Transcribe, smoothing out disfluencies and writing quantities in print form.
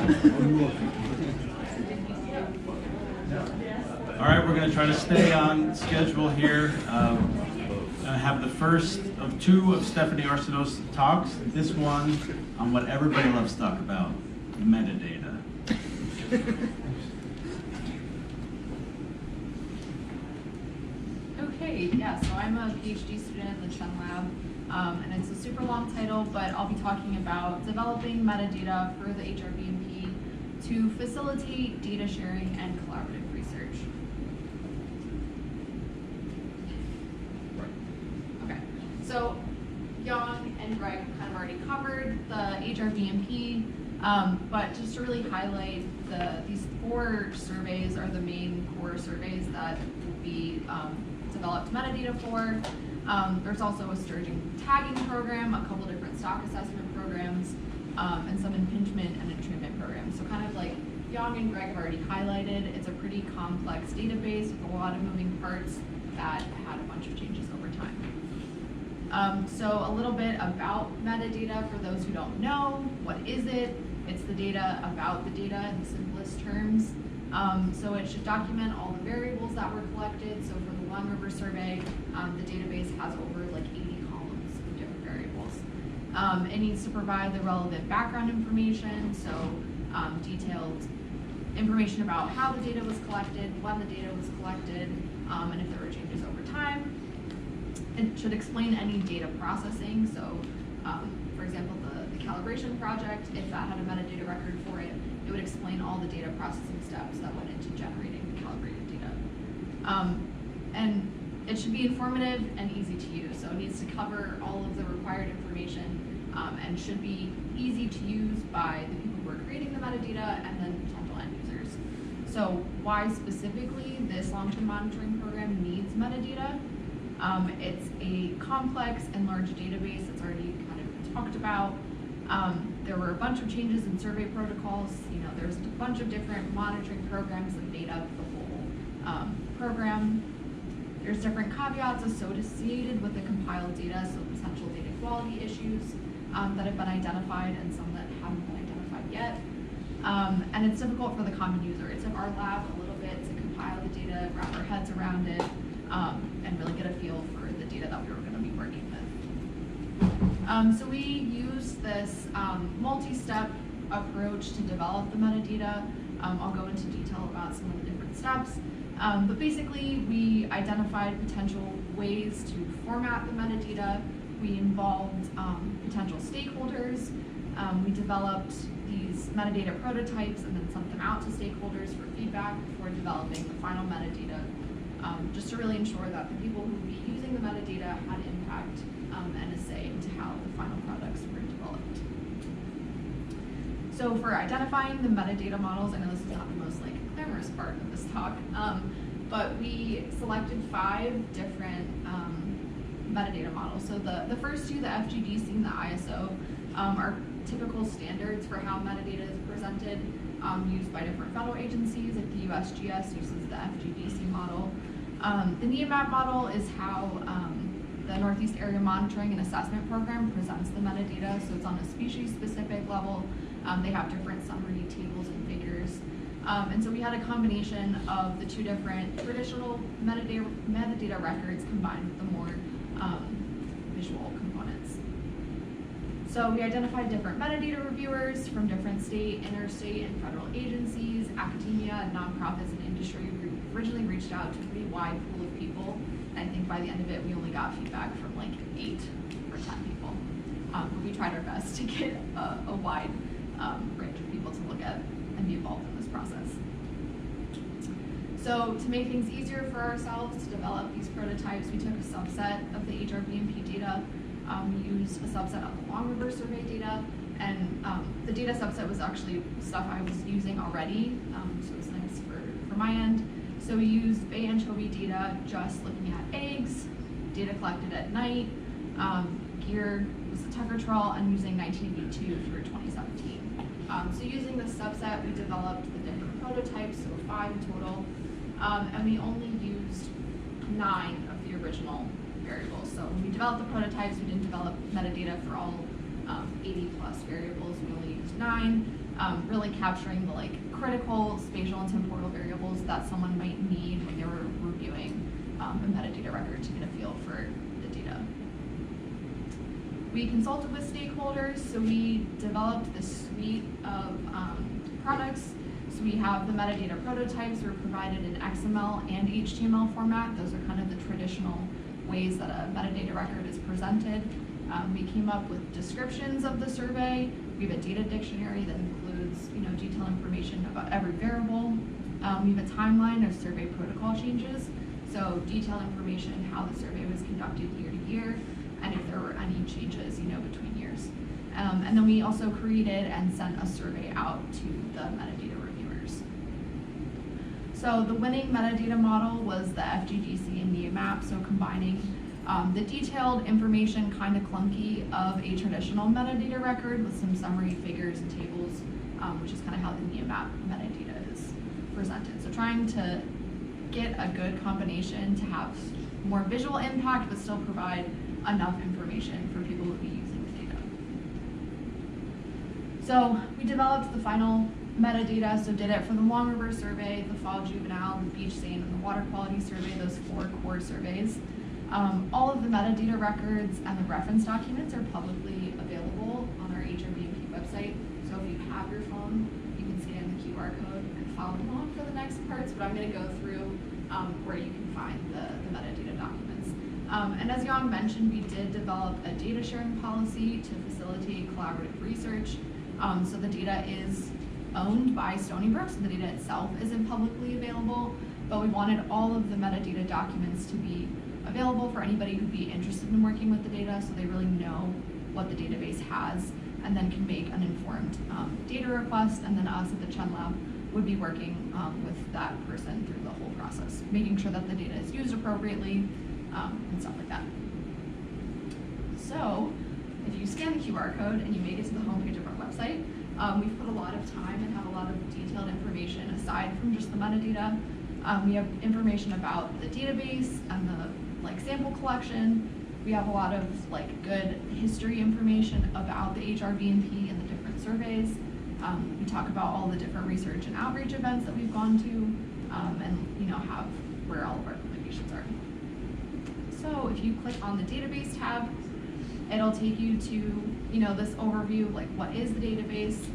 All right, we're going to try to stay on schedule here. I have the first of two of Stephanie Arsenault's talks. This one on what everybody loves to talk about, metadata. Okay, yeah, so I'm a PhD student in the Chen Lab, and it's a super long title, but I'll be talking about developing metadata for the HRBMP to facilitate data sharing and collaborative research. Okay, so Young and Greg kind of already covered the HRBMP, but just to really highlight these 4 surveys are the main core surveys that will be developed metadata for. There's also a sturgeon tagging program, a couple different stock assessment programs, and some impingement and entrainment programs. So kind of like Young and Greg have already highlighted, it's a pretty complex database with a lot of moving parts that had a bunch of changes over time. So a little bit about metadata for those who don't know. What is it? It's the data about the data in the simplest terms. So it should document all the variables that were collected. So for the Long River survey, the database has over like 80 columns of different variables. It needs to provide the relevant background information, so detailed information about how the data was collected, when the data was collected, and if there were changes over time. It should explain any data processing. So, for example, the calibration project, if that had a metadata record for it, it would explain all the data processing steps that went into generating the calibrated data. And it should be informative and easy to use. So it needs to cover all of the required information and should be easy to use by the people who are creating the metadata and then potential end users. So why specifically this long-term monitoring program needs metadata? It's a complex and large database that's already kind of been talked about. There were a bunch of changes in survey protocols. There's a bunch of different monitoring programs that made up the whole program. There's different caveats associated with the compiled data, so potential data quality issues that have been identified and some that haven't been identified yet. And it's difficult for the common user. It took our lab a little bit to compile the data, wrap our heads around it, and really get a feel for the data that we were going to be working with. So we used this multi-step approach to develop the metadata. I'll go into detail about some of the different steps. But basically, we identified potential ways to format the metadata. We involved potential stakeholders. We developed these metadata prototypes and then sent them out to stakeholders for feedback before developing the final metadata, just to really ensure that the people who would be using the metadata had impact and a say into how the final products were developed. So for identifying the metadata models, I know this is not the most glamorous part of this talk, but we selected 5 different metadata models. So the first 2, the FGDC and the ISO, are typical standards for how metadata is presented, used by different federal agencies. Like the USGS uses the FGDC model. The NEMAP model is how the Northeast Area Monitoring and Assessment Program presents the metadata, so it's on a species-specific level. They have different summary tables and figures. And so we had a combination of the 2 different traditional metadata records combined with the more visual components. So we identified different metadata reviewers from different state, interstate, and federal agencies, academia, nonprofits, and industry. We originally reached out to a pretty wide pool of people, and I think by the end of it, we only got feedback from 8 or 10 people. But we tried our best to get a wide range of people to look at and be involved in this process. So to make things easier for ourselves to develop these prototypes, we took a subset of the HRBMP data. We used a subset of the Long River survey data, and the data subset was actually stuff I was using already, so it was nice for my end. So we used bay anchovy data, just looking at eggs, data collected at night, gear was the Tucker trawl, and using 1982 through 2017. So using this subset, we developed the different prototypes, so 5 in total, and we only used 9 of the original variables. So when we developed the prototypes, we didn't develop metadata for all 80 plus variables. We only used 9, really capturing the critical spatial and temporal variables that someone might need when they were reviewing a metadata record to get a feel for the data. We consulted with stakeholders, so we developed this suite of products. So we have the metadata prototypes were provided in XML and HTML format. Those are kind of the traditional ways that a metadata record is presented. We came up with descriptions of the survey. We have a data dictionary that includes, detailed information about every variable. We have a timeline of survey protocol changes, so detailed information how the survey was conducted year to year, and if there were any changes, between years. And then we also created and sent a survey out to the metadata reviewers. So the winning metadata model was the FGGC and NEAMAP, so combining the detailed information, kind of clunky, of a traditional metadata record with some summary figures and tables, which is kind of how the NEAMAP metadata is presented. So trying to get a good combination to have more visual impact, but still provide enough information for people who will be using the data. So we developed the final metadata, so did it for the Long River survey, the Fall Juvenile, the Beach Sand, and the Water Quality survey, those 4 core surveys. All of the metadata records and the reference documents are publicly available on our HRBMP website. So if you have your phone, you can scan the QR code and follow along for the next parts, but I'm going to go through where you can find the metadata documents. And as Jan mentioned, we did develop a data sharing policy to facilitate collaborative research. So the data is owned by Stony Brook, so the data itself isn't publicly available, but we wanted all of the metadata documents to be available for anybody who'd be interested in working with the data, so they really know what the database has and then can make an informed data request, and then us at the Chen Lab would be working with that person through the whole process, making sure that the data is used appropriately and stuff like that. So if you scan the QR code and you make it to the homepage of our website, we've put a lot of time and have a lot of detailed information aside from just the metadata. We have information about the database and the sample collection. We have a lot of good history information about the HRBMP and the different surveys. We talk about all the different research and outreach events that we've gone to, and have where all of our publications are. So if you click on the database tab, it'll take you to this overview, what is the database,